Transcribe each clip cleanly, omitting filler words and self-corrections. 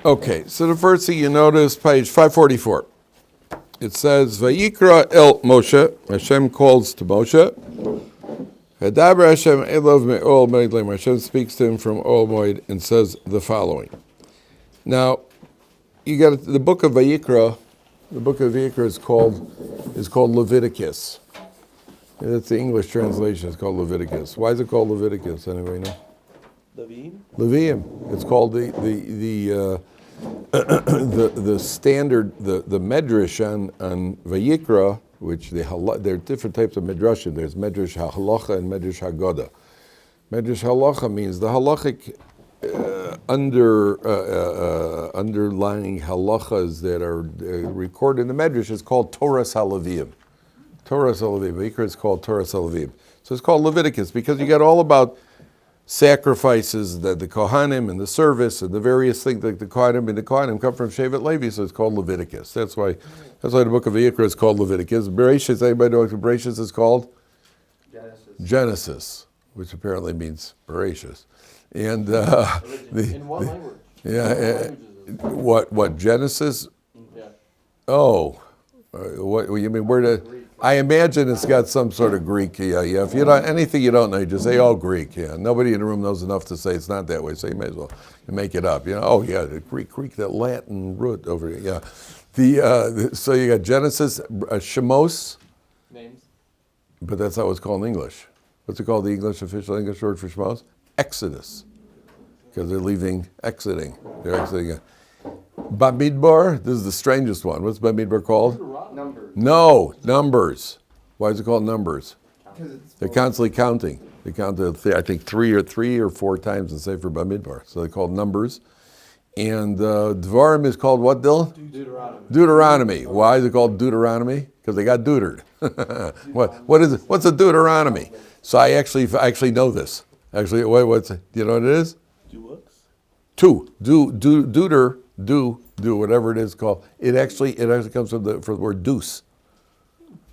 Okay, so the first thing you notice, page 544. It says, Vayikra el Moshe, Hashem calls to Moshe. Hadaber Hashem elov me'ol moed le'mar. Hashem speaks to him from Ol Moed and says the following. Now, you got the book of Vayikra. The book of Vayikra is called Leviticus. That's the English translation. It's called Leviticus. Why is it called Leviticus? Anybody know? Levium. It's called the standard the medrash on Vayikra, which there are different types of medrashim. There's medrash halacha and medrash haggadah. Medrash halacha means the halachic underlying halachas that are recorded in the medrash is called Torah Halavim. Torah Halavim. Vayikra is called Torah Halavim. So it's called Leviticus because you got all about sacrifices, the Kohanim and the service and the various things like the Kohanim come from Yeshivat Levi, so it's called Leviticus. That's why the book of Vayikra is called Leviticus. Bereshis, anybody know what Bereshis is called? Genesis, which apparently means Bereshis. And in what language? Yeah, what Genesis? Yeah. Oh, what you mean? Where to? I imagine it's got some sort of Greek. Yeah. If you don't anything you don't know, you just say, "Oh, Greek." Yeah. Nobody in the room knows enough to say it's not that way, so you may as well make it up. Oh yeah, the Greek, that Latin root over here. Yeah. So you got Genesis, Shemos. Names. But that's not what's called in English. What's it called? The official English word for Shemos? Exodus. Because they're exiting. They're exiting. Bamidbar, this is the strangest one. What's Bamidbar called? Numbers. No, numbers. Why is it called numbers? They're constantly counting. They count, I think, three or four times in Sefer Bamidbar. So they're called numbers. And Dvarim is called what, Dylan? Deuteronomy. Why is it called Deuteronomy? Because they got deutered. What is it? What's a Deuteronomy? So I actually know this. Actually, what's it? Do you know what it is? Do whatever it is called. It actually comes from the word deuce.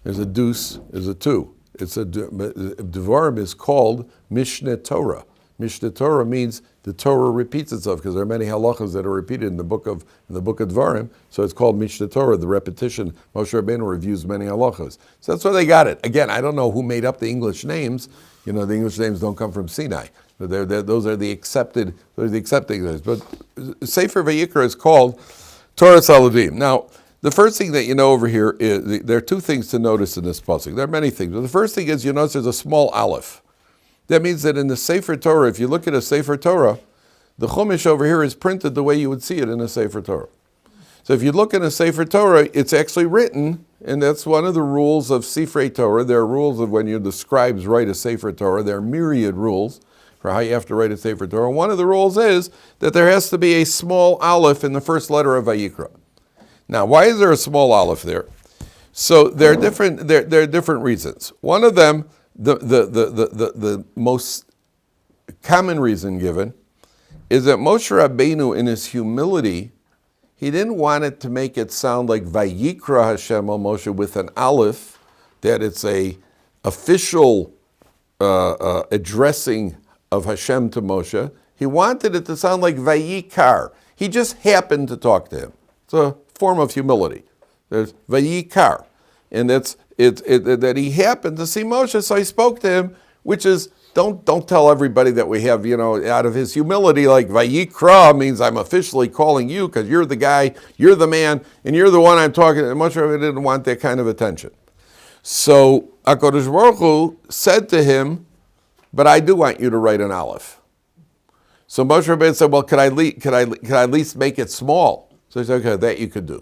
There's a deuce, there's a two. Devarim is called Mishneh Torah. Mishneh Torah means the Torah repeats itself because there are many halachas that are repeated in the book of Devarim. So it's called Mishneh Torah, the repetition. Moshe Rabbeinu reviews many halachas. So that's why they got it. Again, I don't know who made up the English names. The English names don't come from Sinai. Those are the accepted names. But Sefer Vayikra is called Torah Halavim. Now, the first thing that you know over here is there are two things to notice in this pasuk. There are many things, but the first thing is you notice there's a small aleph. That means that in the Sefer Torah, if you look at a Sefer Torah, the Chumash over here is printed the way you would see it in a Sefer Torah. So if you look in a Sefer Torah, it's actually written, and that's one of the rules of Sifrei Torah. There are rules of when the scribes write a Sefer Torah. There are myriad rules for how you have to write a Sefer Torah. One of the rules is that there has to be a small aleph in the first letter of Vayikra. Now, why is there a small aleph there? So there are different reasons. One of them, the most common reason given, is that Moshe Rabbeinu, in his humility, he didn't want it to make it sound like Vayikra Hashem al Moshe with an aleph, that it's a official addressing of Hashem to Moshe. He wanted it to sound like Vayikar. He just happened to talk to him. It's a form of humility. There's Vayikar. And that he happened to see Moshe, so he spoke to him, which is, don't tell everybody that we have, out of his humility, like Vayikra means I'm officially calling you because you're the guy, you're the man, and you're the one I'm talking to. Moshe didn't want that kind of attention. So HaKadosh Baruch Hu said to him, but I do want you to write an aleph. So Moshe Rabbeinu said, well, could I at least make it small? So he said, okay, that you could do.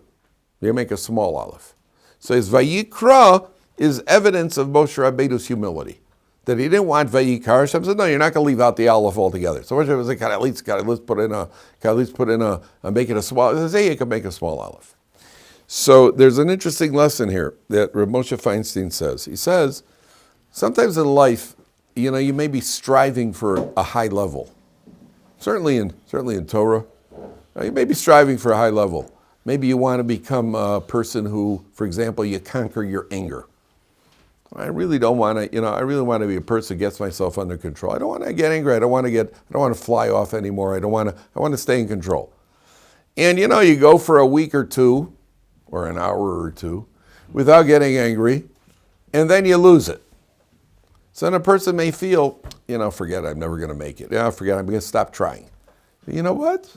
You make a small aleph. So his Vayikra is evidence of Moshe Rabbeinu's humility. That he didn't want Vayikar. Hashem said, no, you're not going to leave out the aleph altogether. So Moshe was like, can I at least put in a make it a small? He says, hey, you can make a small aleph. So there's an interesting lesson here that Rav Moshe Feinstein says. He says, sometimes in life, you may be striving for a high level. Certainly in Torah, you may be striving for a high level. Maybe you want to become a person who, for example, you conquer your anger. I really don't want to, I really want to be a person who gets myself under control. I don't want to get angry. I don't want to fly off anymore. I want to stay in control. And you go for a week or two, or an hour or two, without getting angry, and then you lose it. So then a person may feel, forget it, I'm never going to make it. Yeah, forget it, I'm going to stop trying. You know what?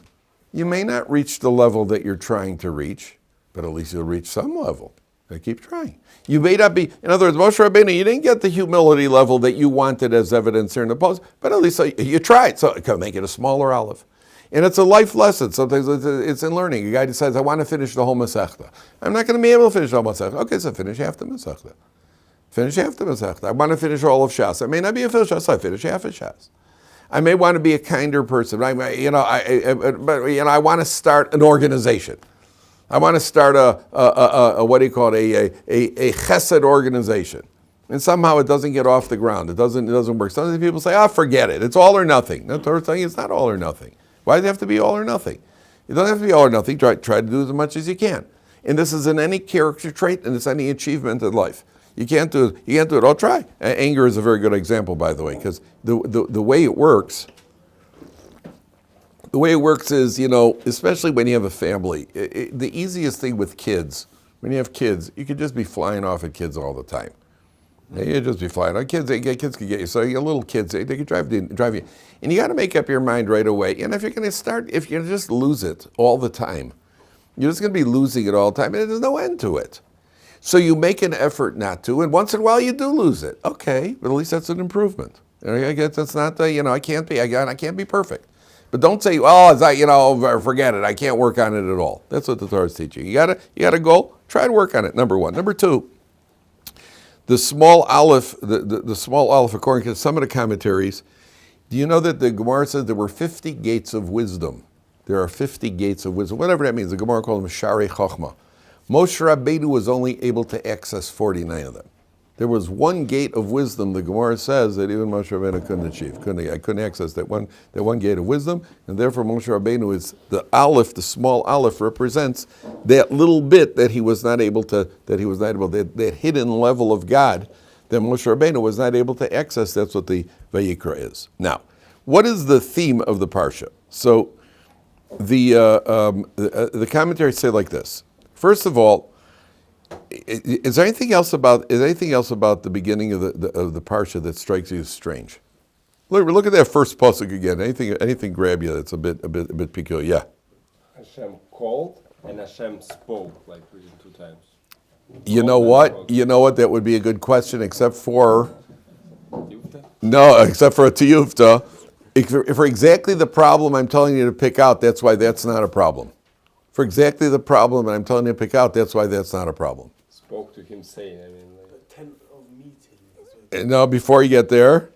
You may not reach the level that you're trying to reach, but at least you'll reach some level. And keep trying. You may not be, in other words, Moshe Rabbeinu, you didn't get the humility level that you wanted as evidence here in the post, but at least you tried. So make it a smaller Aleph. And it's a life lesson. Sometimes it's in learning. A guy decides, I want to finish the whole Masechta. I'm not going to be able to finish the whole Masechta. Okay, so finish half the Masechta. Finish half the Masechta. I want to finish all of Shas. I may not be a full Shas, so I finish half of Shas. I may want to be a kinder person. I want to start an organization. I want to start a what do you call it, a chesed organization. And somehow it doesn't get off the ground. It doesn't work. Sometimes people say, forget it. It's all or nothing. The Torah is saying it's not all or nothing. Why does it have to be all or nothing? It doesn't have to be all or nothing. Try to do as much as you can. And this is in any character trait and it's any achievement in life. You can't do it. I'll try. Anger is a very good example, by the way, because the way it works. The way it works is, especially when you have a family, the easiest thing with kids, when you have kids, you could just be flying off at kids all the time. You just be flying. Kids can get you. So your little kids, they can drive you. And you got to make up your mind right away. And if you're going to just lose it all the time, you're just going to be losing it all the time, and there's no end to it. So you make an effort not to, and once in a while you do lose it. Okay, but at least that's an improvement. I guess that's not I can't be perfect. But don't say, forget it. I can't work on it at all. That's what the Torah is teaching. You got a goal. Try to work on it. Number one. Number two. The small aleph, the small aleph, according to some of the commentaries, do you know that the Gemara says there were 50 gates of wisdom? There are 50 gates of wisdom, whatever that means. The Gemara called them Sharei Chochmah. Moshe Rabbeinu was only able to access 49 of them. There was one gate of wisdom, the Gemara says, that even Moshe Rabbeinu couldn't achieve. I couldn't access that one gate of wisdom, and therefore Moshe Rabbeinu is the aleph, the small aleph represents that little bit that he was not able to, that hidden level of God that Moshe Rabbeinu was not able to access. That's what the Vayikra is. Now, what is the theme of the Parsha? So, the commentaries say like this. First of all, is there anything else about the beginning of the parsha that strikes you as strange? Look at that first pasuk again. Anything grab you that's a bit peculiar? Yeah. Hashem called and Hashem spoke, like written 2 times. You know what? That would be a good question, except for Yufta? no, except for a tiyufta. For exactly the problem I'm telling you to pick out, that's why that's not a problem. For exactly the problem that I'm telling you to pick out, that's why that's not a problem. Spoke to him saying, The tent of meeting. No, before you get there,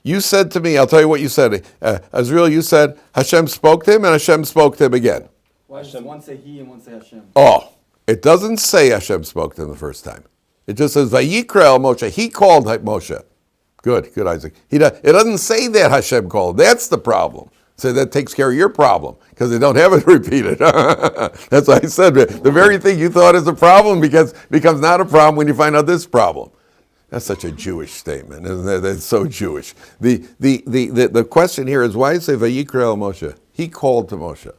you said to me, I'll tell you what you said. Azriel, you said Hashem spoke to him and Hashem spoke to him again. Why does one say he and one say Hashem? Oh, it doesn't say Hashem spoke to him the first time. It just says Vayikra el Moshe. He called Moshe. Good, Isaac. It doesn't say that Hashem called. That's the problem. So that takes care of your problem, because they don't have it repeated. That's why I said the very thing you thought is a problem becomes not a problem when you find out this problem. That's such a Jewish statement, isn't it? That's so Jewish. The question here is, why does it say Vayikra el Moshe? He called to Moshe.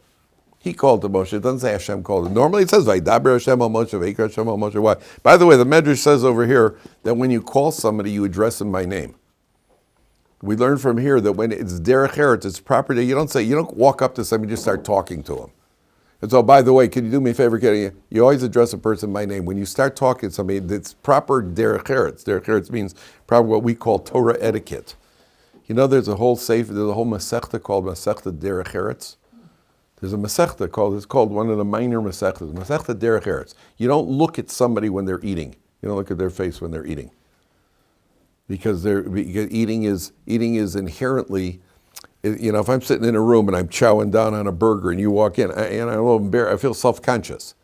He called to Moshe. It doesn't say Hashem called him. Normally it says Vaydaber Hashem el Moshe, Vayikra Hashem el Moshe. Why? By the way, the Medrash says over here that when you call somebody, you address them by name. We learn from here that when it's derech eretz, it's proper. You don't walk up to somebody and just start talking to them. And so, by the way, can you do me a favor? You always address a person by name. When you start talking to somebody, it's proper derech eretz. Derech eretz means probably what we call Torah etiquette. There's a whole masechta called Masechta Derech Eretz. There's a masechta called one of the minor masechtas, Masechta Derech Eretz. You don't look at somebody when they're eating. You don't look at their face when they're eating. Because eating is inherently, if I'm sitting in a room and I'm chowing down on a burger and you walk in, I'm a little embarrassed, I feel self-conscious.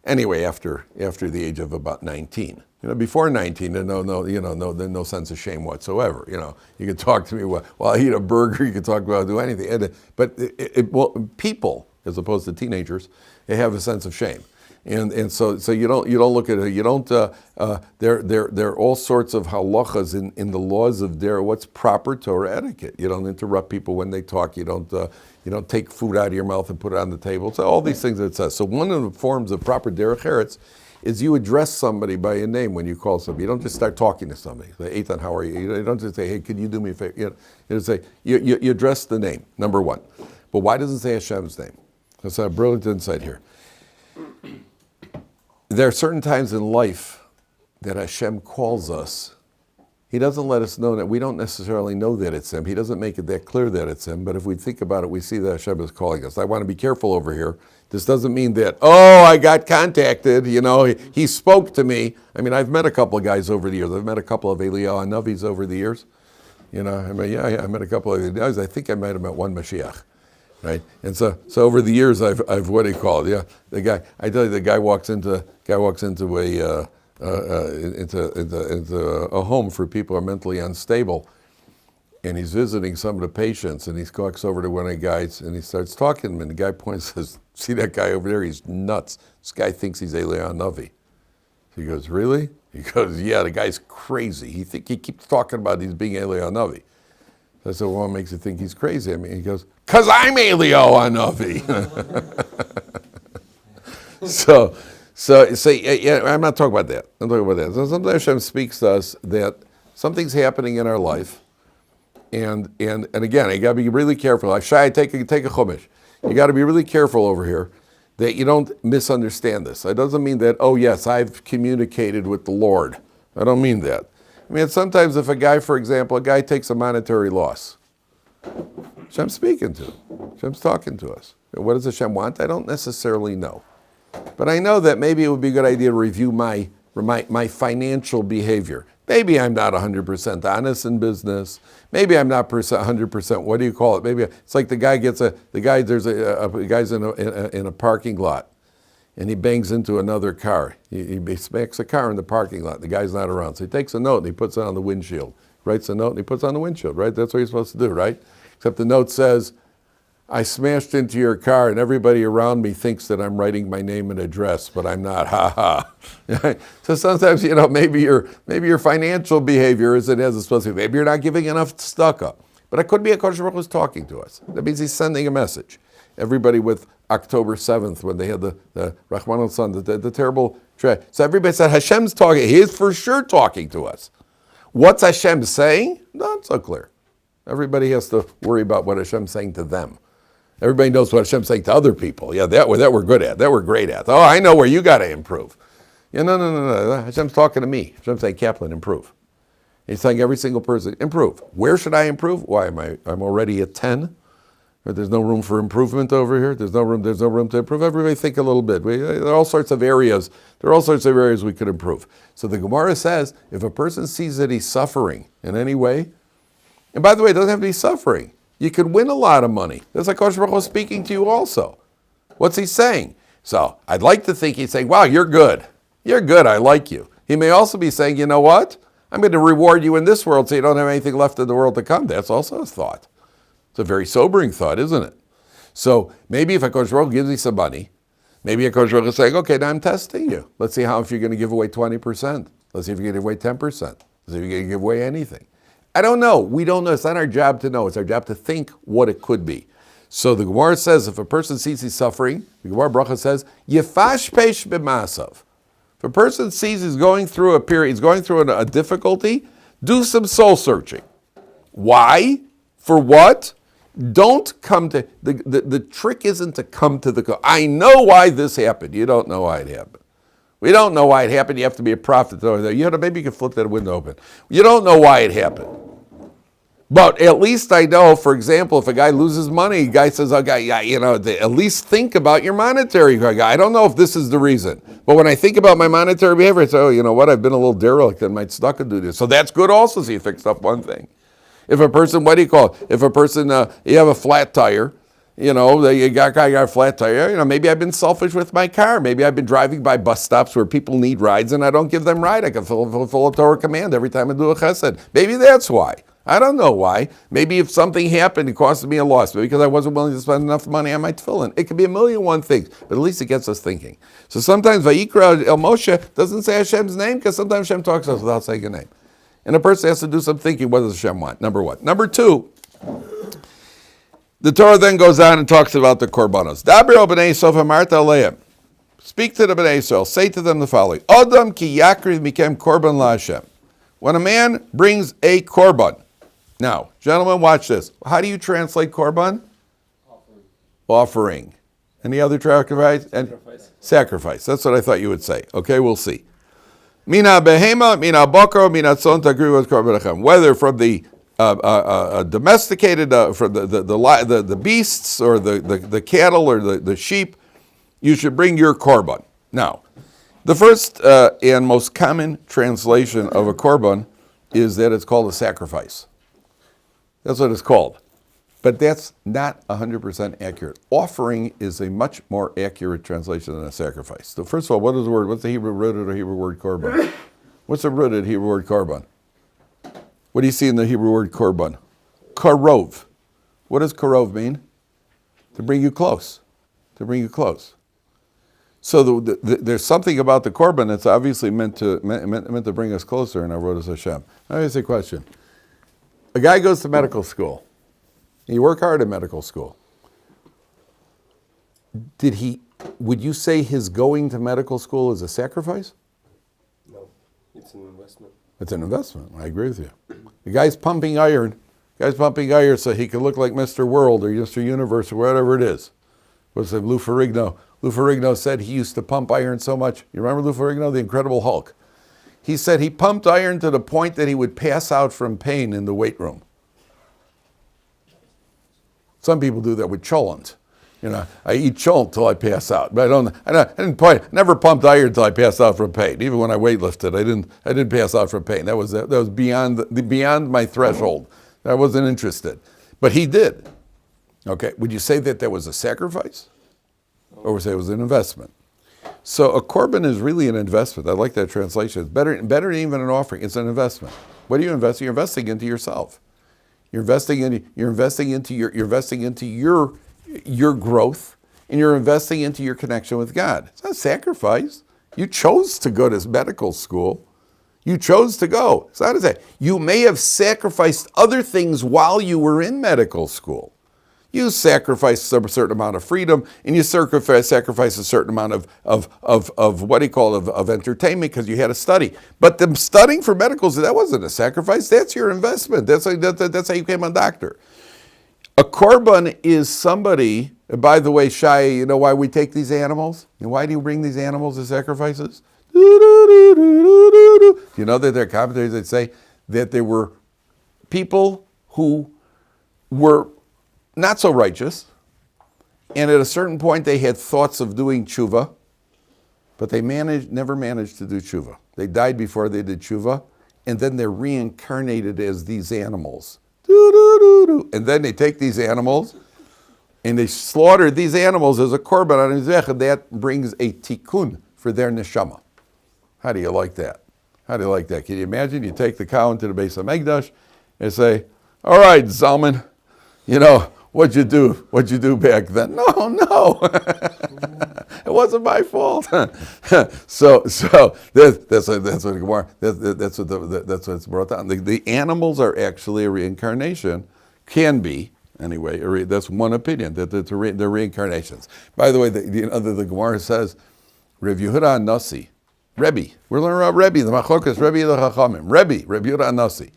Anyway, after the age of about 19, before 19, no sense of shame whatsoever. You can talk to me while I eat a burger. You can talk about do anything. But people, as opposed to teenagers, they have a sense of shame. And so you don't look at it. You don't. There are all sorts of halachas in the laws of what's proper Torah etiquette. You don't interrupt people when they talk. You don't take food out of your mouth and put it on the table. So all these things that it says. So one of the forms of proper derech eretz is you address somebody by a name when you call somebody. You don't just start talking to somebody. Say, Eitan, how are you? You don't just say, hey, could you do me a favor? You address the name, number one. But why doesn't it say Hashem's name? That's a brilliant insight here. There are certain times in life that Hashem calls us. He doesn't let us know that. We don't necessarily know that it's Him. He doesn't make it that clear that it's Him. But if we think about it, we see that Hashem is calling us. I want to be careful over here. This doesn't mean that, I got contacted. He spoke to me. I mean, I've met a couple of guys over the years. I've met a couple of Eliyahu Navis over the years. I met a couple of guys. I think I might have met one Mashiach. Right, and so over the years, I've what do you call it? Yeah, the guy. I tell you, the guy walks into a home for people who are mentally unstable, and he's visiting some of the patients, and he walks over to one of the guys, and he starts talking to him, and the guy points and says, "See that guy over there? He's nuts. This guy thinks he's Eliyahu Navi." He goes, "Really?" He goes, "Yeah, the guy's crazy. He keeps talking about he's being Eliyahu Navi." I said, "Well, what makes you think he's crazy?" I mean, he goes, "'Cause I'm Eliyahu Navi." So, I'm not talking about that. I'm talking about that. So sometimes Hashem speaks to us that something's happening in our life, and again, you got to be really careful. Like Shai, take a chumash. You got to be really careful over here that you don't misunderstand this. It doesn't mean that, yes, I've communicated with the Lord. I don't mean that. I mean, sometimes if a guy takes a monetary loss, Hashem's speaking to him. Hashem's talking to us. What does Hashem want? I don't necessarily know. But I know that maybe it would be a good idea to review my financial behavior. Maybe I'm not 100% honest in business. Maybe I'm not 100%, what do you call it? Maybe it's like the guy's in a parking lot. And he bangs into another car. He smacks a car in the parking lot. The guy's not around. So he takes a note and he puts it on the windshield. Writes a note and he puts it on the windshield, right? That's what you're supposed to do, right? Except the note says, "I smashed into your car and everybody around me thinks that I'm writing my name and address, but I'm not, ha." So sometimes, maybe your financial behavior isn't as it's supposed to be. Maybe you're not giving enough tzedakah. But it could be a Kodesh Baruch Hu is talking to us. That means he's sending a message. Everybody with October 7th, when they had the Rahman al-San, the terrible tragedy. So everybody said, Hashem's talking. He is for sure talking to us. What's Hashem saying? Not so clear. Everybody has to worry about what Hashem's saying to them. Everybody knows what Hashem's saying to other people. Yeah, that we're good at. That we're great at. Oh, I know where you got to improve. Yeah, no. Hashem's talking to me. Hashem's saying, Kaplan, improve. He's telling every single person, improve. Where should I improve? Why I'm already at 10. There's no room for improvement over here. There's no room to improve. Everybody think a little bit. There are all sorts of areas. There are all sorts of areas we could improve. So the Gemara says, if a person sees that he's suffering in any way, and by the way, it doesn't have to be suffering. You could win a lot of money. That's like Kodesh Baruch Hu speaking to you also. What's he saying? So I'd like to think he's saying, wow, you're good. You're good. I like you. He may also be saying, you know what? I'm going to reward you in this world so you don't have anything left in the world to come. That's also his thought. It's a very sobering thought, isn't it? So maybe if a Kodesh Baruch Hu gives you some money, maybe a Kodesh Baruch Hu is saying, okay, now I'm testing you. Let's see if you're going to give away 20%. Let's see if you're going to give away 10%. Let's see if you're going to give away anything. I don't know. We don't know. It's not our job to know. It's our job to think what it could be. So the Gemara says, if a person sees he's suffering, the Gemara Bracha says, Yefash peish b'masav. If a person sees he's going through a period, he's going through a difficulty, do some soul searching. Why? For what? Don't come to, the trick isn't to come to the, I know why this happened. You don't know why it happened. We don't know why it happened. You have to be a prophet. Maybe you can flip that window open. You don't know why it happened. But at least I know, for example, if a guy loses money, a guy says, okay, at least think about your monetary. I don't know if this is the reason. But when I think about my monetary behavior, I say, you know what, I've been a little derelict and might tzedakah do this. So that's good also, so you fixed up one thing. If a person, what do you call it? If a person, you have a flat tire, you got a flat tire, maybe I've been selfish with my car. Maybe I've been driving by bus stops where people need rides and I don't give them a ride. I can fulfill a Torah command every time I do a chesed. Maybe that's why. I don't know why. Maybe if something happened, it cost me a loss. Maybe because I wasn't willing to spend enough money on my tefillin. It could be a million and one things, but at least it gets us thinking. So sometimes Vayikra El Moshe doesn't say Hashem's name because sometimes Hashem talks to us without saying a name. And a person has to do some thinking. What does Hashem want? Number one. Number two, the Torah then goes on and talks about the korbanos. Daber el b'nei Yisrael v'amarta aleim. Speak to the b'nei Yisrael. Say to them the following: Adam ki yakriv mikem korban laHashem. When a man brings a korban. Now, gentlemen, watch this. How do you translate korban? Offering. Any other sacrifice? Sacrifice. That's what I thought you would say. Okay, we'll see. Mina behema, mina bokro, mina tzon tagriv with korban lachem. Whether from the domesticated, from the beasts or the cattle or the sheep, you should bring your korban. Now, the first and most common translation of a korban is that it's called a sacrifice. That's what it's called. But that's not 100% accurate. Offering is a much more accurate translation than a sacrifice. So first of all, what is the word? What's the Hebrew root of the Hebrew word korban? What's the root of the Hebrew word korban? What do you see in the Hebrew word korban? Karov. What does karov mean? To bring you close. To bring you close. So there's something about the korban that's obviously meant to bring us closer in our road as Hashem. Let me ask you a question. A guy goes to medical school. You work hard in medical school. Would you say his going to medical school is a sacrifice? No, it's an investment. It's an investment. I agree with you. The guy's pumping iron. So he could look like Mr. World or Mr. Universe or whatever it is. What's it, Lou Ferrigno? Lou Ferrigno said he used to pump iron so much. You remember Lou Ferrigno, the Incredible Hulk? He said he pumped iron to the point that he would pass out from pain in the weight room. Some people do that with cholent. I eat cholent till I pass out, but I never pumped iron until I passed out from pain. Even when I weightlifted, I didn't pass out from pain. That was beyond my threshold. I wasn't interested, but he did. Okay, would you say that was a sacrifice, or would you say it was an investment? So a korban is really an investment. I like that translation. It's better than even an offering. It's an investment. What are you investing? You're investing into yourself. You're investing into your growth, and you're investing into your connection with God. It's not a sacrifice. You chose to go to medical school. You chose to go. It's not a sacrifice. You may have sacrificed other things while you were in medical school. You sacrifice a certain amount of freedom, and you sacrifice a certain amount of entertainment because you had to study. But the studying for medical, that wasn't a sacrifice. That's your investment. That's how you became a doctor. A korban is somebody, and by the way, Shai, you know why we take these animals? And why do you bring these animals as sacrifices? Do you know that there are commentators that say that there were people who were not so righteous, and at a certain point they had thoughts of doing tshuva, but they never managed to do tshuva. They died before they did tshuva, and then they're reincarnated as these animals. And then they take these animals, and they slaughter these animals as a korban on Mizbech, and that brings a tikkun for their neshama. How do you like that? How do you like that? Can you imagine? You take the cow into the base of Megdash and say, all right, Zalman, what'd you do back then? No. It wasn't my fault. so that's what Gemara, that's what it's brought down. The animals are actually a reincarnation, can be anyway. That's one opinion that they're reincarnations. By the way, the Gemara says, Rav Yehuda Nasi, Rebbe. We're learning about Rebbe, the Machlokas, Rebbe the Chachamim, Rebbe Yehuda Nasi.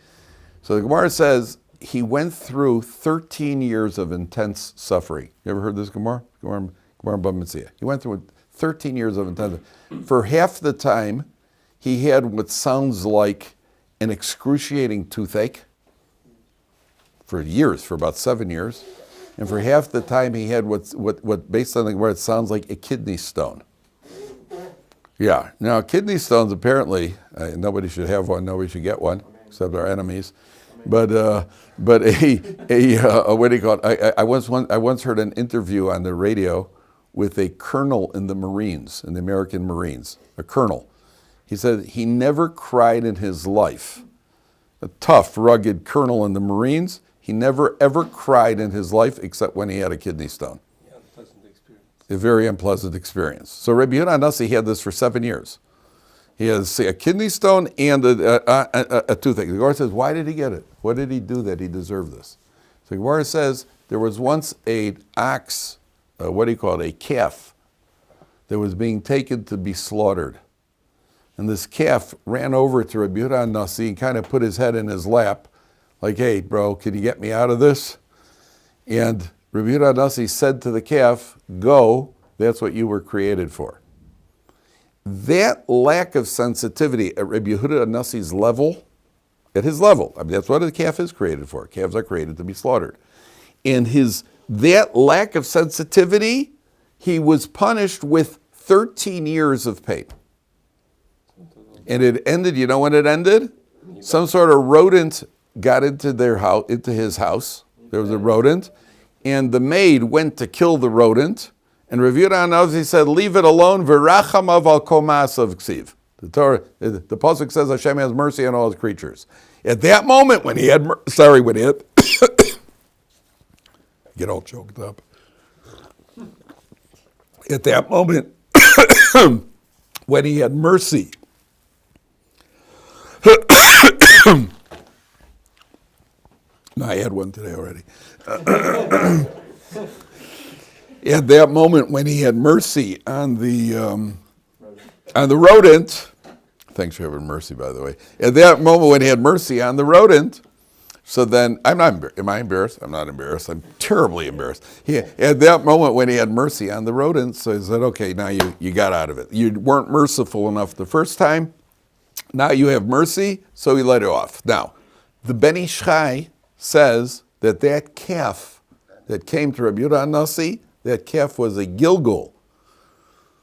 So the Gemara says he went through 13 years of intense suffering. You ever heard this Gemara? Gemara Bava Metzia. He went through 13 years of intense. For half the time, he had what sounds like an excruciating toothache. For years, for about 7 years, and for half the time he had what based on the Gemara it sounds like a kidney stone. Yeah. Now kidney stones apparently nobody should have one. Nobody should get one except our enemies. But what do you call it? I once heard an interview on the radio with a colonel in the Marines, in the American Marines, a colonel. He said he never cried in his life. a tough, rugged colonel in the Marines. He never, ever cried in his life except when he had a kidney stone. Yeah, unpleasant experience. A very unpleasant experience. So Rabbi Yehuda Nasi had this for 7 years. He has a kidney stone and a toothache. The Gemara says, why did he get it? What did he do that he deserved this? So the Gemara says, there was once an ox, a calf, that was being taken to be slaughtered. And this calf ran over to Rabbi Yehuda Nasi and kind of put his head in his lap, like, hey, bro, can you get me out of this? And Rabbi Yehuda Nasi said to the calf, go, that's what you were created for. That lack of sensitivity at Rabbi Yehuda Nasi's level, at his level, I mean, that's what a calf is created for. Calves are created to be slaughtered. And that lack of sensitivity, he was punished with 13 years of pain. And it ended, you know when it ended? Some sort of rodent got into his house. There was a rodent. And the maid went to kill the rodent. And Rav Yehuda Hanavi said, leave it alone. V'rachamav al kol ma'asav ksiv. The pasuk says Hashem has mercy on all his creatures. At that moment when he had, get all choked up. At that moment when he had mercy, no, I had one today already. At that moment when he had mercy on the rodent, thanks for having mercy, by the way. At that moment when he had mercy on the rodent, so then, am I embarrassed? I'm not embarrassed. I'm terribly embarrassed. At that moment when he had mercy on the rodent, so he said, okay, now you got out of it. You weren't merciful enough the first time. Now you have mercy, so he let it off. Now, the Ben Ish Chai says that calf that came to Rabbi Yehuda Nasi, that calf was a Gilgul.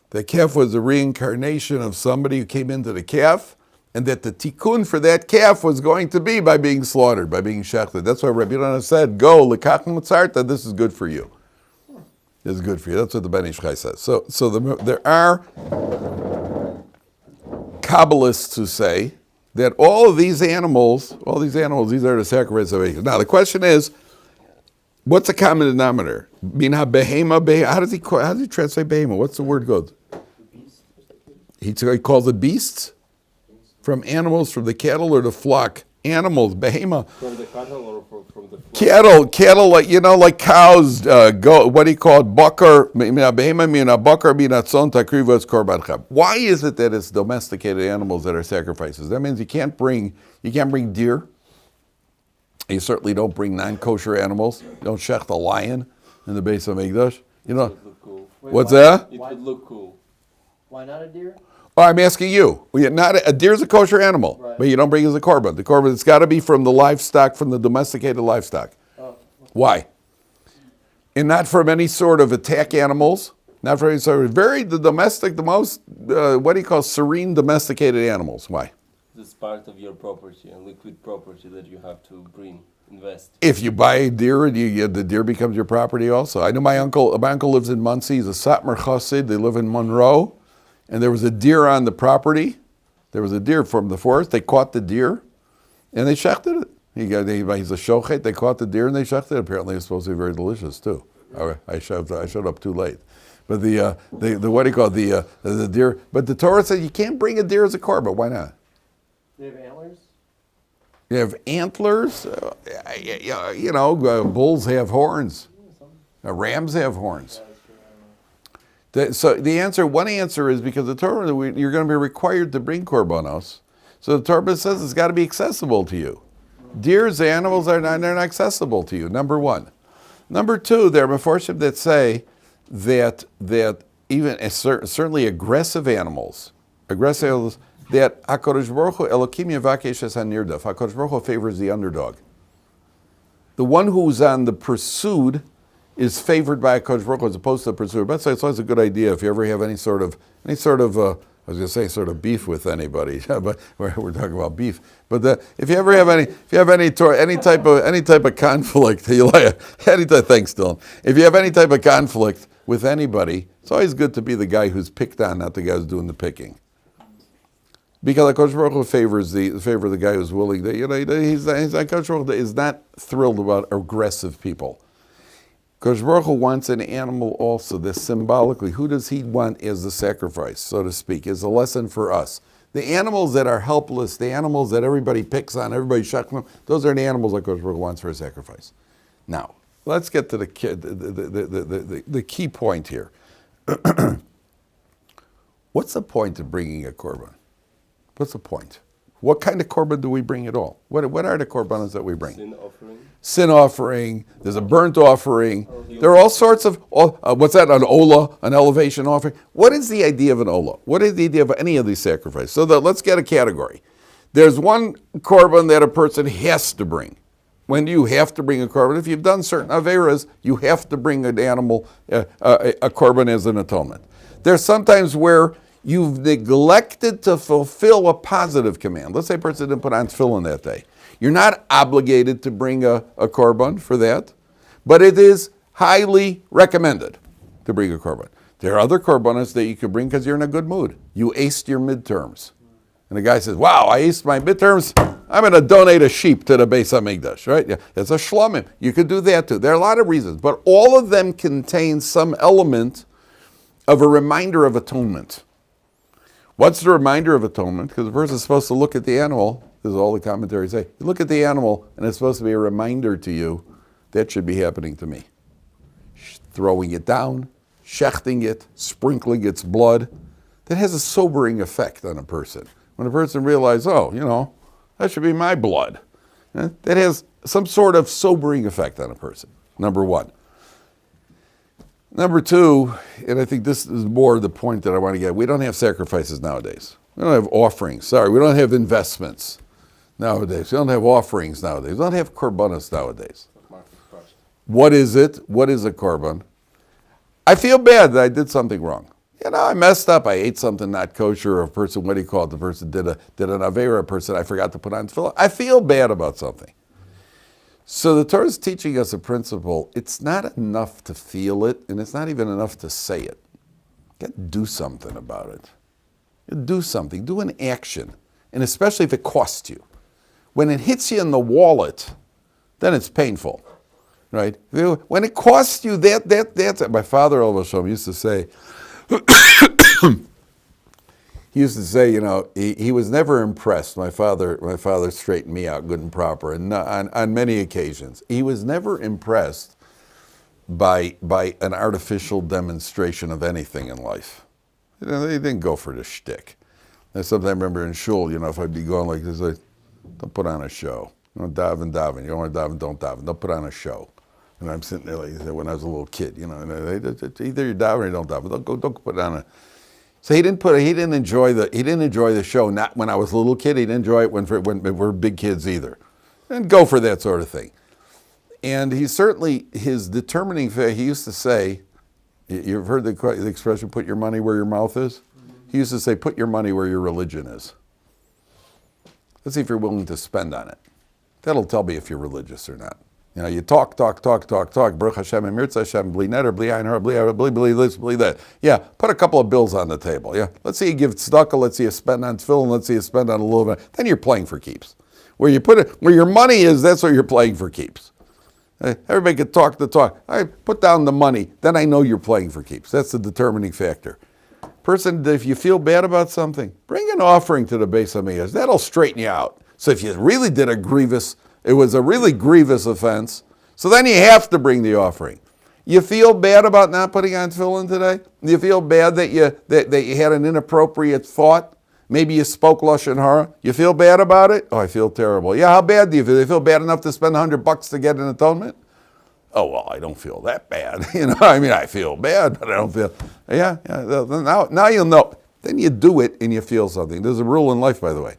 That calf was a reincarnation of somebody who came into the calf, and that the tikkun for that calf was going to be by being slaughtered, by being shechted. That's why Rabbi Yehuda said, go, lekach mutzarta, this is good for you. This is good for you. That's what the Ben Ish Chai says. So there are Kabbalists who say that all of these animals, these are the sacrifices of Abraham. Now the question is, what's the common denominator? Mina behema, how does he translate behema? What's the word goes? He calls it beasts? From animals, from the cattle or the flock? Animals, behema. From the cattle or from the flock? Cattle, like cows, what he called bakar, behema mina bakar mina tzon takrivas korban. Why is it that it's domesticated animals that are sacrifices? That means you can't bring deer. You certainly don't bring non-kosher animals. You don't shech the lion in the base of Mikdash. It would look cool. What's that? It would look cool. Why not a deer? Oh, I'm asking you. A deer's a kosher animal, right, but you don't bring it as a korban. The korban, it's got to be from the livestock, from the domesticated livestock. Oh. Why? And not from any sort of attack animals. Not from any sort of the most, what he calls serene domesticated animals. Why? This is part of your property and liquid property that you have to invest. If you buy a deer, the deer becomes your property also. I know my uncle lives in Muncie. He's a Satmar Chassid. They live in Monroe. And there was a deer on the property. There was a deer from the forest. They caught the deer, and they shechted it. He's a shochet. They caught the deer and they shechted it. Apparently, it's supposed to be very delicious too. I showed up too late. But the deer. But the Torah says you can't bring a deer as a korban. Why not? Do they have antlers? You have antlers. Bulls have horns. Rams have horns. So one answer is because the Torah, you're going to be required to bring korbanos. So the Torah says it's got to be accessible to you. Deer's animals they're not accessible to you. Number one. Number two, there are meforshim that say that even certainly aggressive animals, that HaKadosh Baruch Hu Elokim Yavakesh Es HaNirdaf. HaKadosh Baruch Hu favors the underdog. The one who's on the pursued is favored by HaKadosh Baruch Hu as opposed to the pursuer. But it's always a good idea if you ever have any sort of beef with anybody. But we're talking about beef. But if you ever have any type of conflict, thanks, Dylan. If you have any type of conflict with anybody, it's always good to be the guy who's picked on, not the guy who's doing the picking. Because HaKadosh Baruch Hu favors the guy who's willing to, HaKadosh Baruch Hu is not thrilled about aggressive people. HaKadosh Baruch Hu wants an animal also that symbolically, who does he want as the sacrifice, so to speak, is a lesson for us. The animals that are helpless, the animals that everybody picks on, everybody shucks them, those are the animals that HaKadosh Baruch Hu wants for a sacrifice. Now, let's get to the key point here. What's the point of bringing a korban? What's the point? What kind of korban do we bring at all? What are the korbanos that we bring? Sin offering. Sin offering. There's a burnt offering. There are all sorts of, what's that, an olah, an elevation offering? What is the idea of an olah? What is the idea of any of these sacrifices? So let's get a category. There's one korban that a person has to bring. When do you have to bring a korban? If you've done certain averas, you have to bring an animal, a korban as an atonement. There's sometimes where you've neglected to fulfill a positive command. Let's say a person didn't put on tefillin that day. You're not obligated to bring a korban for that, but it is highly recommended to bring a korban. There are other korbanos that you could bring because you're in a good mood. You aced your midterms. And the guy says, wow, I aced my midterms. I'm going to donate a sheep to the Beis HaMikdash, right? Yeah, it's a shlomim. You could do that too. There are a lot of reasons, but all of them contain some element of a reminder of atonement. What's the reminder of atonement? Because the person is supposed to look at the animal, this is all the commentaries say, you look at the animal and it's supposed to be a reminder to you, that should be happening to me. Throwing it down, shechting it, sprinkling its blood, that has a sobering effect on a person. When a person realizes, that should be my blood. That has some sort of sobering effect on a person, number one. Number two, and I think this is more the point that I want to get, we don't have sacrifices nowadays. We don't have offerings. We don't have investments nowadays. We don't have offerings nowadays. We don't have korbanos nowadays. What is it? What is a korban? I feel bad that I did something wrong. I messed up. I ate something not kosher, or a person, what do you call it? The person did an avera, a person I forgot to put on tefillah. I feel bad about something. So the Torah is teaching us a principle. It's not enough to feel it, and it's not even enough to say it. You got to do something about it. Do something. Do an action, and especially if it costs you. When it hits you in the wallet, then it's painful, right? When it costs you, that's my father, Aleph of Vayikra, used to say. He used to say, he was never impressed. My father straightened me out good and proper, and on many occasions. He was never impressed by an artificial demonstration of anything in life. He didn't go for the shtick. And sometimes I remember in shul, if I'd be going like this, don't put on a show. Daven. You don't want to daven, don't daven. Don't put on a show. And I'm sitting there like when I was a little kid, either you daven or you don't daven. Don't put on a. So he didn't enjoy the show. Not when I was a little kid. He didn't enjoy it when we're big kids either. Didn't go for that sort of thing. And he certainly, his determining factor. He used to say, you've heard the expression, "Put your money where your mouth is." He used to say, "Put your money where your religion is." Let's see if you're willing to spend on it. That'll tell me if you're religious or not. You talk. Baruch Hashem, Emirtz Hashem, bli neder, bli ayin hara, bli this, bli that. Yeah, put a couple of bills on the table. Yeah, let's see you give tzedakah, let's see you spend on tefillin, let's see you spend on a little bit. Then you're playing for keeps. Where you put it, where your money is, that's where you're playing for keeps. Everybody can talk the talk. I put down the money, then I know you're playing for keeps. That's the determining factor. Person, if you feel bad about something, bring an offering to the Beis HaMikdash. That'll straighten you out. So if you really did it was a really grievous offense, so then you have to bring the offering. You feel bad about not putting on tefillin today? You feel bad that you had an inappropriate thought? Maybe you spoke lashon hara. You feel bad about it? Oh, I feel terrible. Yeah, how bad do you feel? Do you feel bad enough to spend $100 to get an atonement? Oh, well, I don't feel that bad. I feel bad, but I don't feel. Yeah. Now you'll know. Then you do it and you feel something. There's a rule in life, by the way.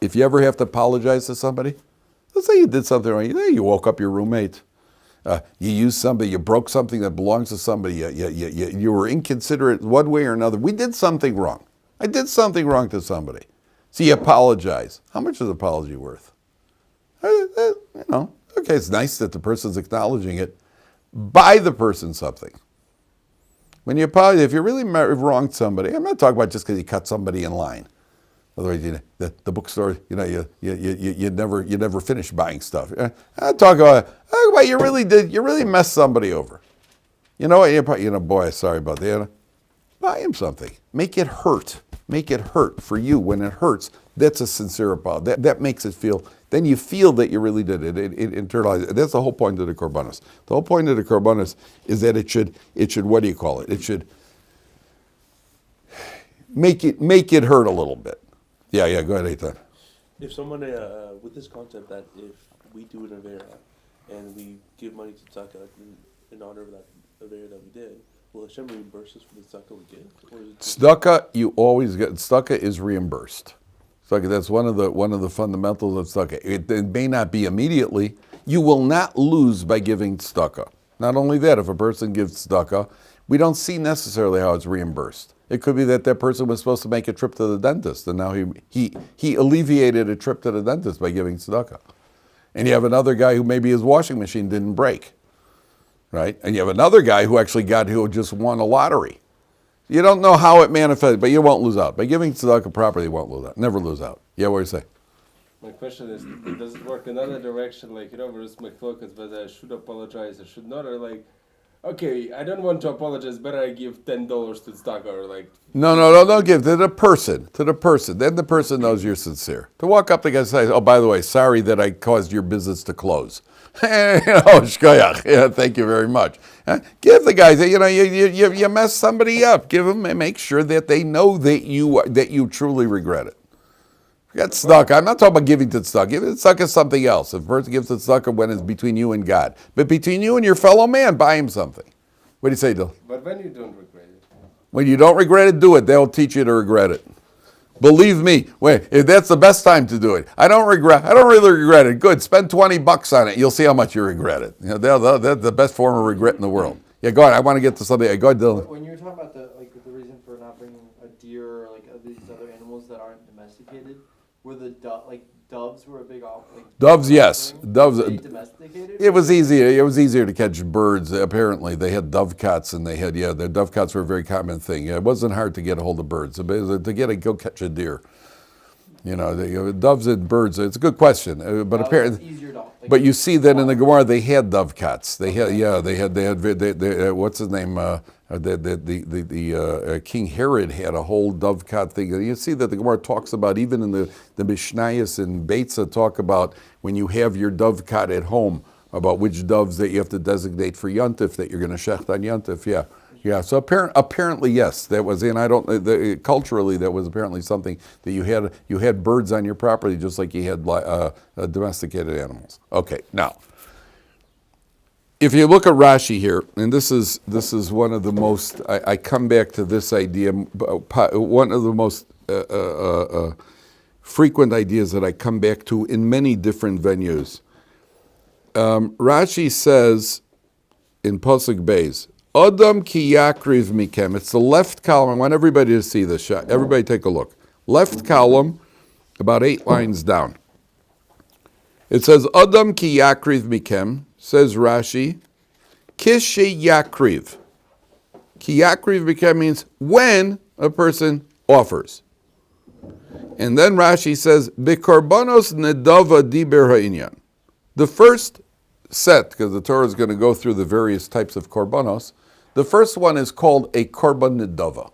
If you ever have to apologize to somebody, let's say you did something wrong. You woke up your roommate. You used somebody. You broke something that belongs to somebody. You were inconsiderate one way or another. We did something wrong. I did something wrong to somebody. So you apologize. How much is an apology worth? Okay, it's nice that the person's acknowledging it. Buy the person something. When you apologize, if you really wronged somebody, I'm not talking about just because you cut somebody in line. Otherwise, the bookstore, you never finish buying stuff. Talk about you really messed somebody over. You know what? Boy, sorry about that. Buy him something. Make it hurt. Make it hurt for you. When it hurts, that's a sincere apology. That makes it feel. Then you feel that you really did it. It internalizes it. That's the whole point of the korbanos. The whole point of the korbanos is that it should. What do you call it? It should make it hurt a little bit. Yeah. Go ahead, Eitan. If someone, with this concept that if we do an Avera and we give money to tzedakah in honor of that Avera that we did, will Hashem reimburse us for the tzedakah we give? Or is it Tzedakah, you always get. Tzedakah is reimbursed. Tzedakah, that's one of the fundamentals of tzedakah. It may not be immediately. You will not lose by giving tzedakah. Not only that, if a person gives tzedakah, we don't see necessarily how it's reimbursed. It could be that person was supposed to make a trip to the dentist, and now he alleviated a trip to the dentist by giving tzedakah. And you have another guy who maybe his washing machine didn't break, right? And you have another guy who just won a lottery. You don't know how it manifested, but you won't lose out. By giving tzedakah properly, you won't lose out. Never lose out. Yeah, what do you say? My question is, does it work another direction? Like, where's my focus, whether I should apologize or should not, or like, okay, I don't want to apologize, better I give $10 to tzedakah, or like. No, don't give to the person. Then the person knows you're sincere. To walk up to the guy and say, oh, by the way, sorry that I caused your business to close. Shkoyach. Yeah, thank you very much. Give the guys, you messed somebody up. Give them and make sure that they know that you truly regret it. Forget tzedakah. I'm not talking about giving to tzedakah. Giving to tzedakah is something else. If a person gives to tzedakah when it's between you and God. But between you and your fellow man, buy him something. What do you say, Dil? But when you don't regret it? When you don't regret it, do it. They'll teach you to regret it. Believe me, that's the best time to do it. I don't really regret it. Good, spend $20 on it. You'll see how much you regret it. That's the best form of regret in the world. Yeah, go ahead. I want to get to something. Go ahead, Dylan. When you were talking about the reason for not bringing a deer or these other animals that aren't domesticated, were the doves were a big Doves, yes. Doves. Were they domesticated? It was easier. It was easier to catch birds. Apparently, they had dovecots, and the dovecots were a very common thing. It wasn't hard to get a hold of birds. Go catch a deer. Doves and birds. It's a good question, but apparently, it's easier to, but you see that in the Gemara they had dovecots. They had what's his name? King Herod had a whole dovecot thing. You see that the Gemara talks about, even in the Mishnayos and Beitza talk about when you have your dovecot at home, about which doves that you have to designate for Yontif, that you're going to shecht on Yontif. Yeah. So apparently, yes, that was in. Culturally, that was apparently something that you had birds on your property, just like you had domesticated animals. Okay, now, if you look at Rashi here, and this is one of the most. I come back to this idea. One of the most frequent ideas that I come back to in many different venues. Rashi says in Pasuk Beis, Adam ki yakriv mikem. It's the left column. I want everybody to see this shot. Everybody take a look. Left column, about 8 lines down. It says, Adam ki yakriv mikem, says Rashi, kishe yakriv. Ki yakriv mikem means when a person offers. And then Rashi says, Bekorbanos nedava diber ha'inyan. The first set, because the Torah is going to go through the various types of korbanos, the first one is called a korban nedava.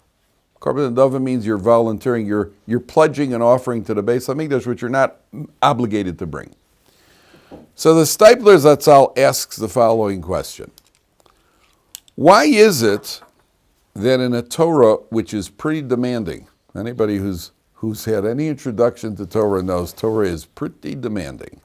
Korban nedava means you're volunteering, you're pledging an offering to the Beis HaMikdash, which you're not obligated to bring. So the Stipler Zatzal asks the following question. Why is it that in a Torah which is pretty demanding, anybody who's had any introduction to Torah knows Torah is pretty demanding.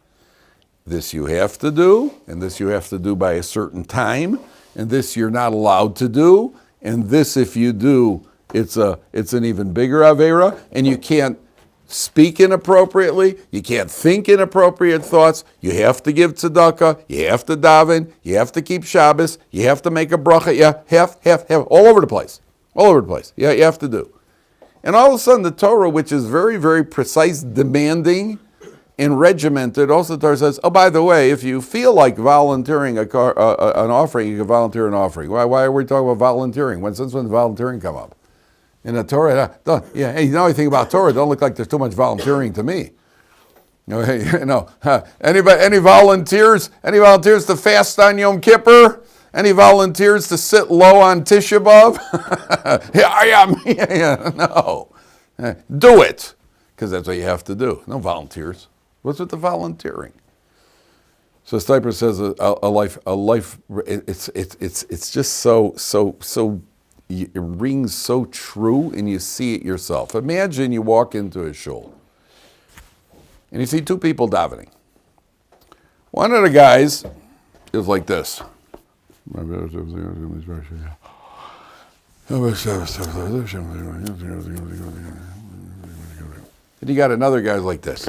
This you have to do, and this you have to do by a certain time, and this you're not allowed to do, and this if you do, it's an even bigger avera, and you can't speak inappropriately, you can't think inappropriate thoughts, you have to give tzedakah, you have to daven, you have to keep Shabbos, you have to make a bracha, all over the place. Yeah, you have to do. And all of a sudden the Torah, which is very, very precise, demanding, and regimented, also the Torah says, oh, by the way, if you feel like volunteering an offering, you can volunteer an offering. Why are we talking about volunteering? Since when did volunteering come up? In the Torah, hey, you know anything about Torah? Don't look like there's too much volunteering to me. Any volunteers? Any volunteers to fast on Yom Kippur? Any volunteers to sit low on Tisha B'Av? Here I am. No. Do it, because that's what you have to do. No volunteers. What's with the volunteering? So Stiper says a life. It's just so. It rings so true, and you see it yourself. Imagine you walk into a shul, and you see two people davening. One of the guys is like this. And you got another guy like this.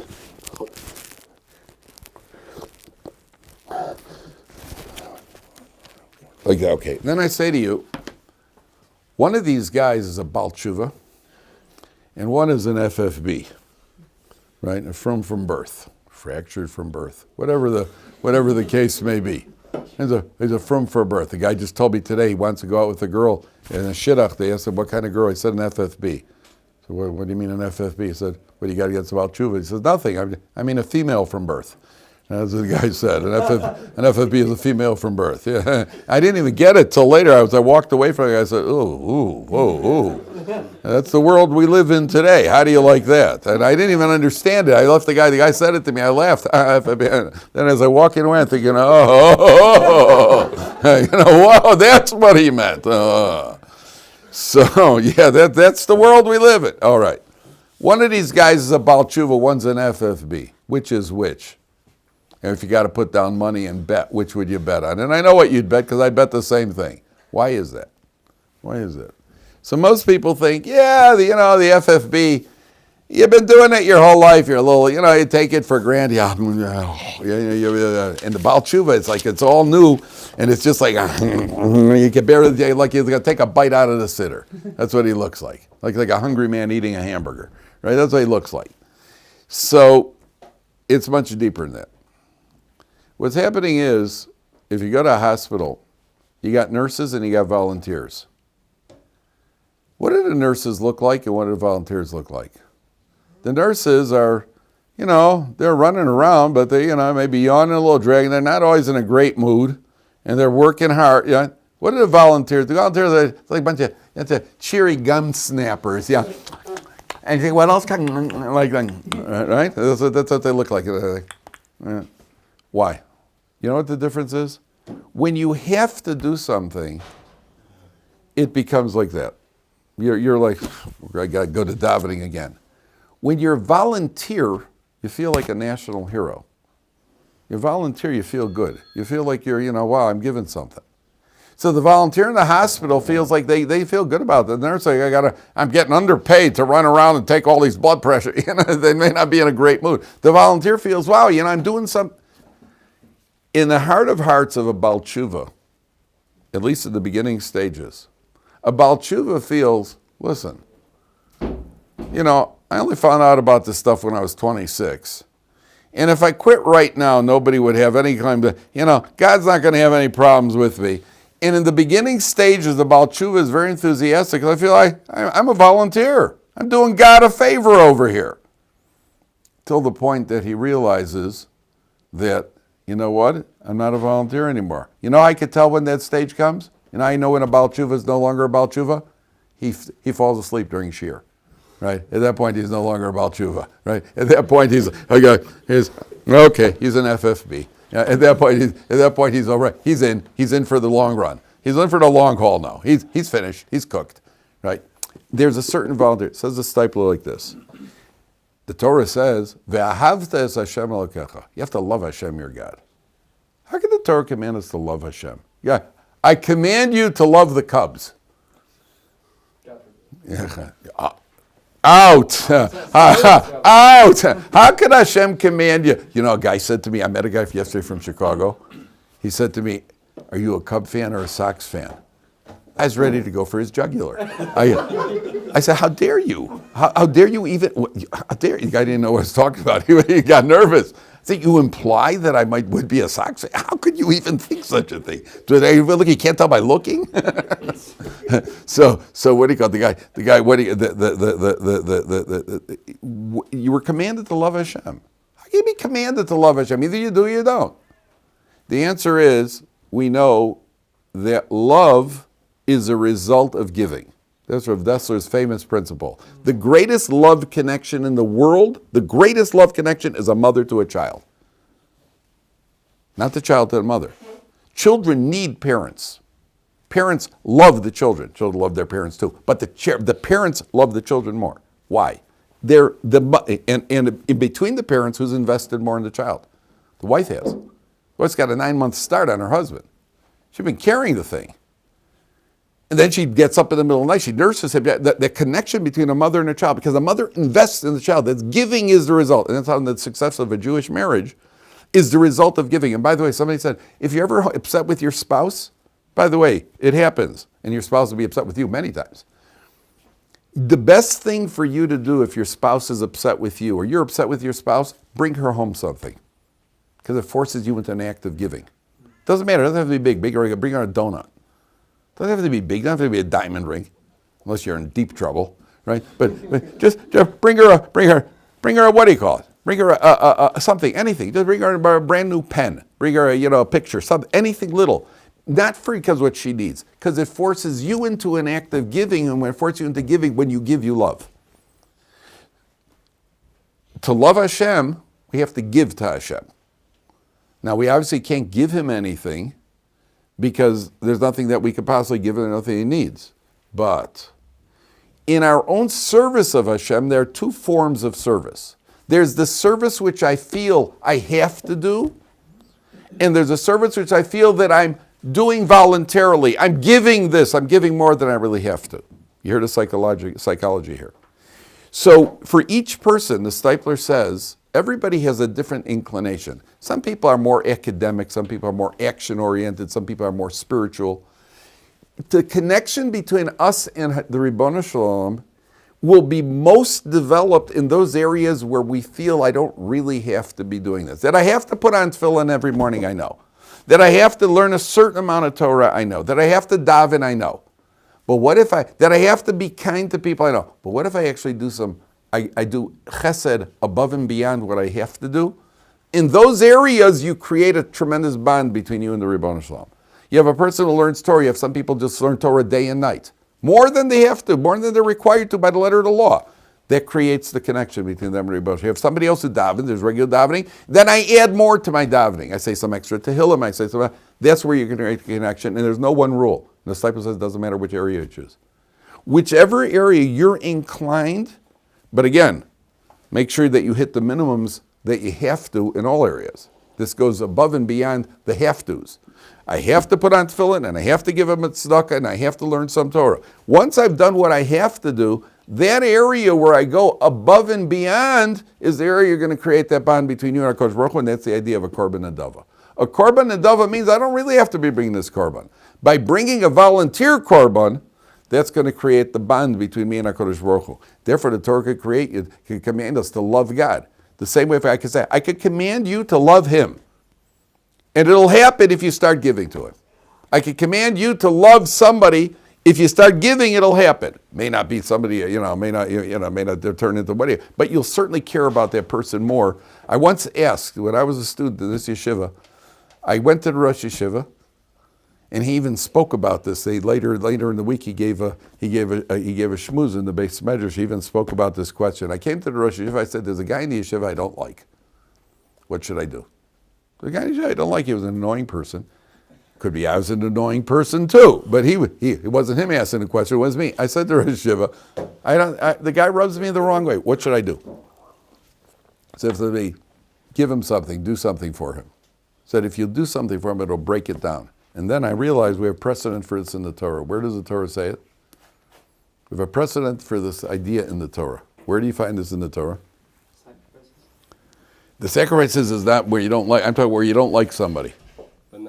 Like that, okay. Then I say to you, one of these guys is a Baal Tshuva, and one is an FFB, right? From birth, fractured from birth, whatever the case may be. He's a from birth. The guy just told me today he wants to go out with a girl in a shidduch. They asked him what kind of girl. He said an FFB. So what do you mean an FFB? He said, what do you got against Baal Tshuva? He says, nothing. I mean a female from birth. That's what the guy said. An FFB is a female from birth. Yeah. I didn't even get it till later. I walked away from it. I said, ooh. That's the world we live in today. How do you like that? And I didn't even understand it. I left the guy. The guy said it to me. I laughed. Then as I walked away, I'm thinking, whoa, that's what he meant. So, yeah, that's the world we live in. All right. One of these guys is a Baal Tshuva. One's an FFB. Which is which? And if you got to put down money and bet, which would you bet on? And I know what you'd bet because I'd bet the same thing. Why is that? So most people think, the FFB, you've been doing it your whole life. You're a little, you take it for granted. And the Baal Tshuva, it's like it's all new, and it's just like you can barely, like you're gonna take a bite out of the sitter. That's what he looks like a hungry man eating a hamburger, right? That's what he looks like. So it's much deeper than that. What's happening is, if you go to a hospital, you got nurses and you got volunteers. What do the nurses look like and what do the volunteers look like? The nurses are, they're running around, but they, maybe yawning a little, dragging. They're not always in a great mood, and they're working hard. What are the volunteers? The volunteers are like a bunch of cheery gum snappers. Yeah. And you think, what else? Like that, right? That's what they look like. Why? You know what the difference is? When you have to do something, it becomes like that. You're like, I got to go to davening again. When you're a volunteer, you feel like a national hero. You volunteer, you feel good. You feel like you're, wow, I'm giving something. So the volunteer in the hospital feels like they feel good about it. They're saying, I'm getting underpaid to run around and take all these blood pressure. They may not be in a great mood. The volunteer feels, wow, I'm doing something. In the heart of hearts of a Baal Tshuva, at least in the beginning stages, a Baal Tshuva feels, listen, I only found out about this stuff when I was 26. And if I quit right now, nobody would have any claim to, God's not going to have any problems with me. And in the beginning stages, the Baal Tshuva is very enthusiastic because I feel like I'm a volunteer. I'm doing God a favor over here. Till the point that he realizes that, you know what? I'm not a volunteer anymore. I could tell when that stage comes. I know when a Baal Tshuva is no longer a Baal Tshuva. He falls asleep during Shir. Right? At that point, he's no longer a Baal Tshuva. Right? At that point, he's an FFB. Yeah, at that point, he's all right. He's in for the long run. He's in for the long haul now. He's finished. He's cooked. Right? There's a certain volunteer. It says the stipler like this. The Torah says, "Ve'ahavta es Hashem Elokecha." You have to love Hashem, your God. How can the Torah command us to love Hashem? Yeah, I command you to love the Cubs. Out! Out! How can Hashem command you? A guy said to me, I met a guy yesterday from Chicago. He said to me, are you a Cub fan or a Sox fan? I was ready to go for his jugular. I said, how dare you? How dare you even, how dare you? The guy didn't know what I was talking about. He got nervous. I said, you imply that I would be a sock? How could you even think such a thing? Look, you can't tell by looking? So what do you call it? The guy, what do you, you were commanded to love Hashem. How can you be commanded to love Hashem? Either you do or you don't. The answer is, we know that love is a result of giving. That's Rav Dessler's famous principle. The greatest love connection in the world, the greatest love connection is a mother to a child. Not the child to the mother. Children need parents. Parents love the children. Children love their parents too. But the parents love the children more. Why? And in between the parents, who's invested more in the child? The wife has. The wife's got a 9-month start on her husband. She's been carrying the thing. And then she gets up in the middle of the night, she nurses him. The connection between a mother and a child, because a mother invests in the child. That's giving is the result. And that's how the success of a Jewish marriage is the result of giving. And by the way, somebody said, if you're ever upset with your spouse, by the way, it happens. And your spouse will be upset with you many times. The best thing for you to do if your spouse is upset with you or you're upset with your spouse, bring her home something. Because it forces you into an act of giving. Doesn't matter. It doesn't have to be big. Bring her a donut. Doesn't have to be big. Doesn't have to be a diamond ring, unless you're in deep trouble, right? But just bring her a what do you call it? Bring her a something, anything. Just bring her a brand new pen. Bring her a picture, something, anything little. Not for because what she needs, because it forces you into an act of giving, and when it forces you into giving, when you give, you love. To love Hashem, we have to give to Hashem. Now, we obviously can't give him anything because there's nothing that we could possibly give him, nothing he needs. But in our own service of Hashem, there are two forms of service. There's the service which I feel I have to do, and there's a service which I feel that I'm doing voluntarily. I'm giving this. I'm giving more than I really have to. You hear the psychology here. So for each person, the Stipler says, everybody has a different inclination. Some people are more academic, some people are more action-oriented, some people are more spiritual. The connection between us and the Ribono Shalom will be most developed in those areas where we feel I don't really have to be doing this. That I have to put on tefillin every morning, I know. That I have to learn a certain amount of Torah, I know. That I have to daven, I know. But what if that I have to be kind to people, I know. But what if I actually do I do chesed above and beyond what I have to do? In those areas, you create a tremendous bond between you and the Ribono Shalom. You have a person who learns Torah. You have some people just learn Torah day and night. More than they have to, more than they're required to by the letter of the law. That creates the connection between them and Ribono Shalom. You have somebody else who davens, there's regular davening. Then I add more to my davening. I say some extra tehillim, I say some. That's where you can create the connection, and there's no one rule. The disciple says it doesn't matter which area you choose. Whichever area you're inclined, but again, make sure that you hit the minimums that you have to in all areas. This goes above and beyond the have-tos. I have to put on tefillin, and I have to give him a tzedakah, and I have to learn some Torah. Once I've done what I have to do, that area where I go above and beyond is the area you're going to create that bond between you and HaKadosh Baruch Hu, and that's the idea of a korban nedava. A korban nedava means I don't really have to be bringing this korban. By bringing a volunteer korban, that's going to create the bond between me and HaKadosh Baruch Hu. Therefore, the Torah can command us to love God. The same way if I could say, I could command you to love him. And it'll happen if you start giving to him. I could command you to love somebody. If you start giving, it'll happen. May not be somebody, may not turn into what, but you'll certainly care about that person more. I once asked, when I was a student in this yeshiva, I went to the Rosh Yeshiva, and he even spoke about this. Later in the week, he gave a shmuz in the Beis Medrash. He even spoke about this question. I came to the Rosh Yeshiva. I said, "There's a guy in the yeshiva I don't like. What should I do?" The guy in the yeshiva I don't like. He was an annoying person. Could be I was an annoying person too. But it wasn't him asking the question. It was me. I said to Rosh Yeshiva, the guy rubs me the wrong way. What should I do? I said to me, give him something. Do something for him. I said if you do something for him, it'll break it down. And then I realized we have precedent for this in the Torah. Where does the Torah say it? We have a precedent for this idea in the Torah. Where do you find this in the Torah? Sacrifices. The sacrifices is not where you don't like. I'm talking where you don't like somebody. When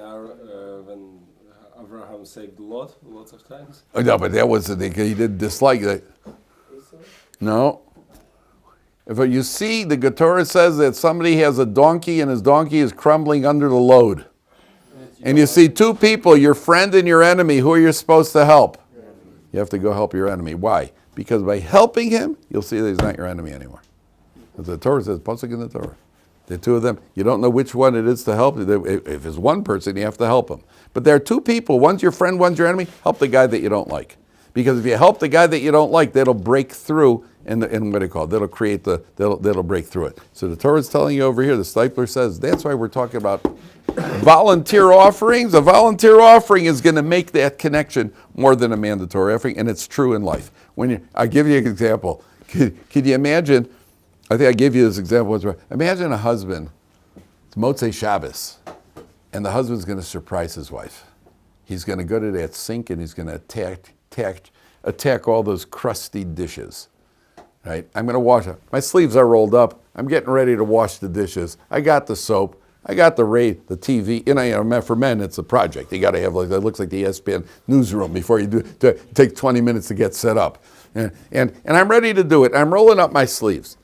Abraham say lots of times. Oh, no, but that was the thing. He did dislike that. No. If you see, the Torah says that somebody has a donkey and his donkey is crumbling under the load. And you see two people, your friend and your enemy, who are you supposed to help? You have to go help your enemy. Why? Because by helping him, you'll see that he's not your enemy anymore. As the Torah says, Pasuk in the Torah. The two of them, you don't know which one it is to help. If it's one person, you have to help him. But there are two people, one's your friend, one's your enemy. Help the guy that you don't like. Because if you help the guy that you don't like, that'll break through, and what do you call it? That'll create that'll break through it. So the Torah is telling you over here, the Stipler says, that's why we're talking about volunteer offerings. A volunteer offering is going to make that connection more than a mandatory offering, and it's true in life. I give you an example. Can you imagine? I think I gave you this example once. Imagine a husband, it's Motzei Shabbos, and the husband's going to surprise his wife. He's going to go to that sink and he's going to attack all those crusty dishes. Right? I'm going to wash it. My sleeves are rolled up. I'm getting ready to wash the dishes. I got the soap. I got the TV. And for men, it's a project. You got to have that looks like the ESPN newsroom before you take 20 minutes to get set up. And I'm ready to do it. I'm rolling up my sleeves.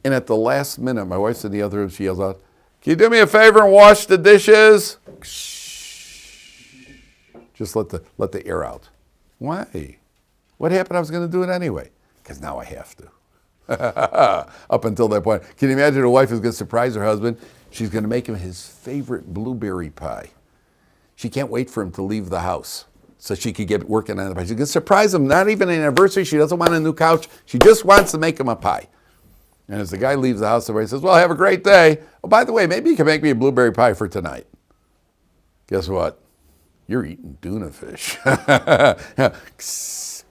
And at the last minute, my wife's in the other room, she yells out, "Can you do me a favor and wash the dishes?" Shh. Just let the air out. Why? What happened? I was going to do it anyway. Because now I have to. Up until that point. Can you imagine a wife is going to surprise her husband? She's going to make him his favorite blueberry pie. She can't wait for him to leave the house so she could get working on the pie. She's going to surprise him, not even an anniversary. She doesn't want a new couch. She just wants to make him a pie. And as the guy leaves the house, everybody says, "Well, have a great day. Oh, by the way, maybe you can make me a blueberry pie for tonight." Guess what? You're eating tuna fish.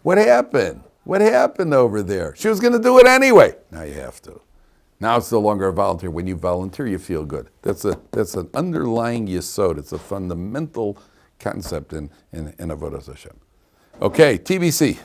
What happened? What happened over there? She was going to do it anyway. Now you have to. Now it's no longer a volunteer. When you volunteer, you feel good. That's an underlying yesod. It's a fundamental concept in Avodas Hashem. Okay, TBC.